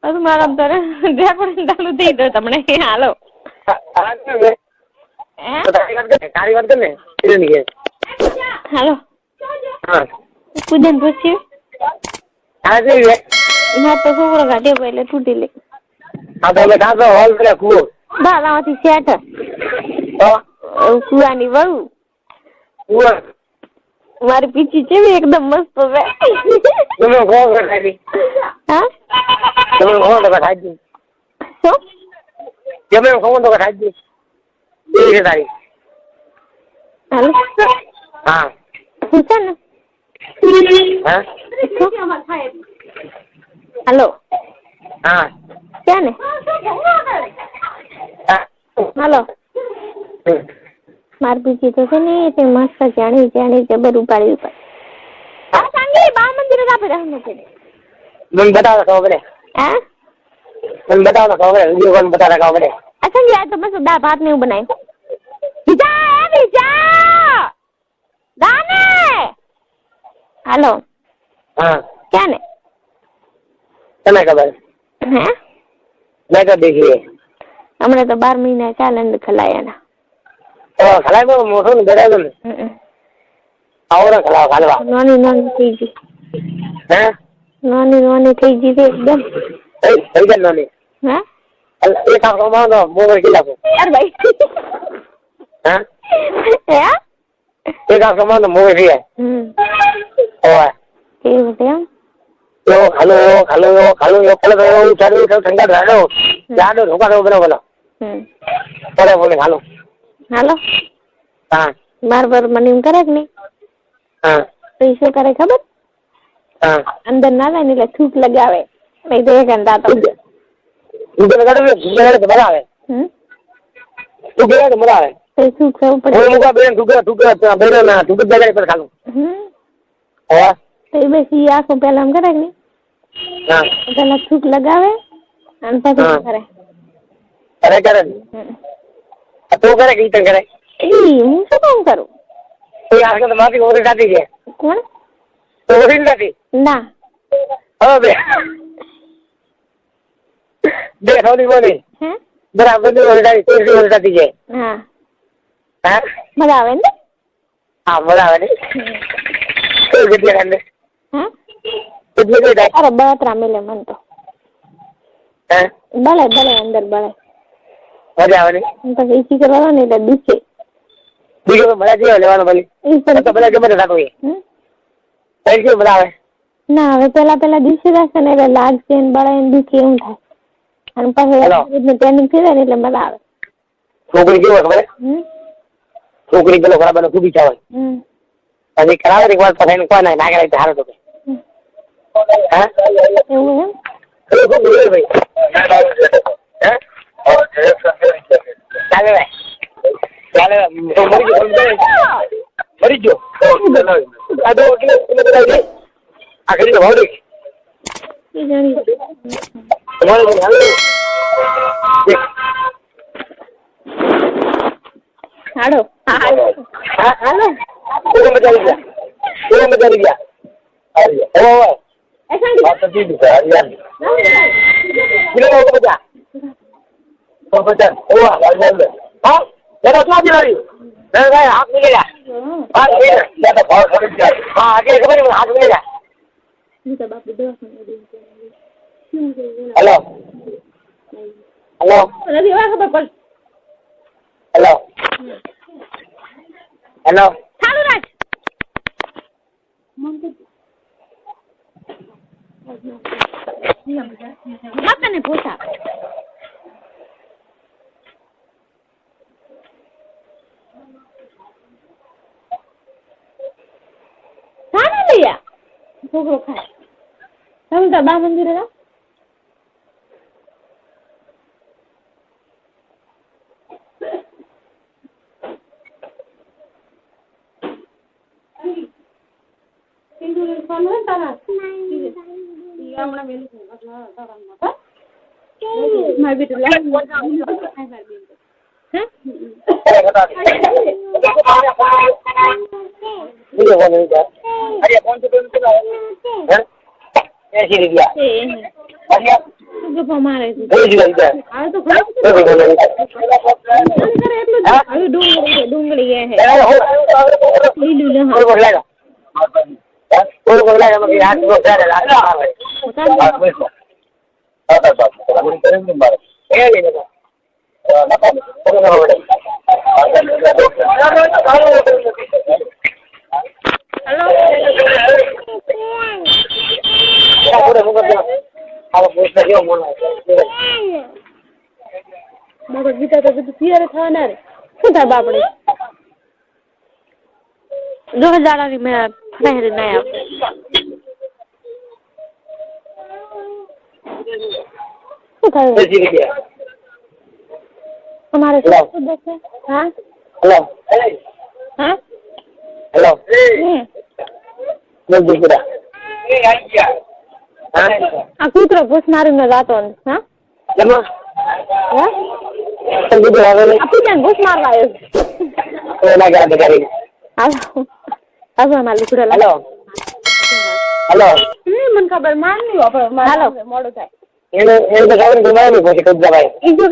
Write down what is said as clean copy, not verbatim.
ಅದು ಮಾಡಂತಾರ ಜಾಪಡಿ ચાલુ થઈ તો તમને હાલો હાલો કુદન પૂછ્યું ના તો છોકરો ગાડે એટલે તૂટી લે બાલામાંથી શેઠ કુવાની વહુ મારી પીછી છે એકદમ મસ્ત છે હા हाँ हेलो हाँ क्या ने हेलो मार पीछे तो से नहीं ते मस्त जानी जानी जबर उपाड़ी ऊपर आ सांगी बा मंदिर का पे रहने के मन बता रहा हूं हैं मन बता रहा हूं वीडियो कॉल बता रहा हूं अच्छा ये तो बस दाल भात नहीं बनाए विजा दाने हेलो हाँ क्या ने तुम्हें खबर हैं मैं तो देखिए हमने तो 12 महीना चालन खलाया ना तो खलाए को मोटो ने बेरा दे और खलाओ खलवा नोनी नोनी થઈ ગઈ हैं नोनी થઈ ગઈ एकदम सही कर नोनी हैं एक काम करो तो मोबाइल के लाओ यार भाई हैं क्या एक काम करो तो मोबाइल है ओए ठीक है यो हेलो हेलो हेलो यो पहले तो चालू तो ठंडा रहो याद धोखा दो बोलो बोले बोले हेलो हेलो हाँ बार મને એમ કરે કે નહીં हाँ તો શું કરે ખબર हाँ અંદર ના જાય ને એટલે થૂક લગાવે નહીં તો એક અંદા તો इधर लगा दो तो बड़ा है तू गया तो बड़ा है તો થૂક સૌ પડે वो मुका बेन ठुका बेन ना ठुक जगह पर खा लो और તો એ બેસી આખો પહેલા એમ કરે કે નહીં हाँ પહેલા થૂક લગાવે અને પછી કરે अरे करे तू करे की तो करे એ હું શું કામ કરું तो यार के तो माफी ओरी जाती है કોણ तो ओरी जाती ના हां बे दे थोड़ी बोली હે बराबर नहीं ओरी जाती है હા हां મજા આવે ને हां बराबर नहीं तो कितने करने હા कितने दे दे અરે બતરા મેલે મન તો हां બળે અંદર બળે मजा आवे પછી એસી કરવાનો ને એટલે દુખે બીજો મજા જેવો લેવાનો ભલે તો ભલે ગમે તે થાતો હોય કઈ કે મજા આવે ના હવે પેલા દિવસે રહેશે ને એટલે લાગશે ને બળે ને દુખે એવું થાય અને પછી ટ્રેનિંગ થઈ જાય ને એટલે મજા આવે છોકરી કેવો ખબર છોકરી પેલો ખરાબ ખૂબ ઈચ્છા હોય પછી કરાવે એક વાર પછી કોઈ ના કરે તો સારું તો હા એવું એમ ભાઈ હે ચાલે ભાઈ ચાલે મરી ગયો આ દો એટલે આખરી તો ભાવ એ જાણી હાલો હાલો મજા આવી ગયા ऐसा बात तो ठीक है यार किलो को बचा तो बचा ओ हां जरा क्या दिला रही नहीं भाई हाथ मिलेगा हां ये तो बहुत खरीद गया हां आगे खबर नहीं हाथ मिलेगा हेलो हेलो अरे ये खबर पड़ हेलो हेलो चालू राज मत ने पूछा खाना लिया छोकरो खाए हम तो बा मंदिर है अरे कौन से ऐसी ગપ્પા મારે છે કોઈ જીવા દીધા હવે તો ખબર છે કરે એટલું જ હવે ડુંગળી હે લીલું લહ કોઈ લાગા કોઈ લાગા મગે હાથ નો કરે લાગા આવે બાબા ગીતા તો બધું તૈયાર થવાના રે શું થાય બાપડે જો દાડાની મેં ફેરી નહીં આપે શું થાય તમારે શું દેખે હા હેલો હા હેલો બોલ દીકરા આ કૂતરો ભૂસ મારીને જાતો હા કેમાં હા સંગીત આવે આ પીને ભૂસ મારવા આવ્યો તો લાગે આ બેકારી હાલો હાલો માર લુકડા હેલો હેલો મને ખબર માન નહીં આપણે હાલો મોડું થાય એને તો ખબર નહીં પછી કદ ભાઈ ઈ જો